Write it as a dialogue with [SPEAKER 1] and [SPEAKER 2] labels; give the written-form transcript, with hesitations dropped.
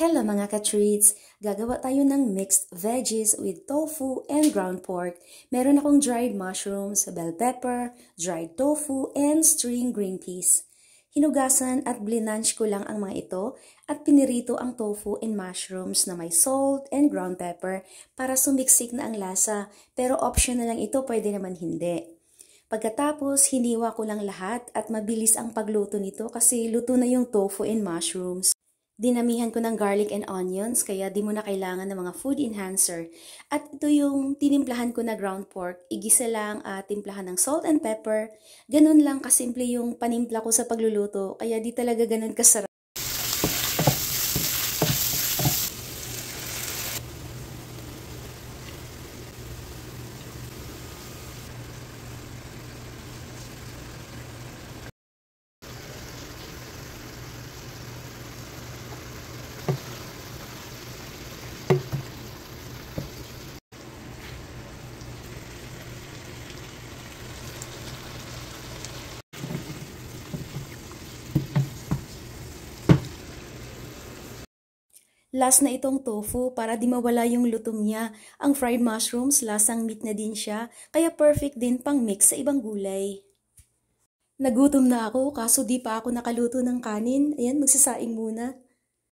[SPEAKER 1] Hello mga ka-treats! Gagawa tayo ng mixed veggies with tofu and ground pork. Meron akong dried mushrooms, bell pepper, dried tofu, and string green peas. Hinugasan at blinange ko lang ang mga ito at pinirito ang tofu and mushrooms na may salt and ground pepper para sumiksik na ang lasa, pero optional lang ito, pwede naman hindi. Pagkatapos, hiniwa ko lang lahat at mabilis ang pagluto nito kasi luto na yung tofu and mushrooms. Dinamihan ko ng garlic and onions kaya di mo na kailangan ng mga food enhancer. At ito yung tinimplahan ko na ground pork. Igisa lang at timplahan ng salt and pepper. Ganun lang kasimple yung panimpla ko sa pagluluto kaya di talaga ganun kasarap. Last na itong tofu para di mawala yung lutom niya. Ang fried mushrooms, lasang meat na din siya, kaya perfect din pang mix sa ibang gulay. Nagutom na ako kaso di pa ako nakaluto ng kanin. Ayan, magsasaing muna.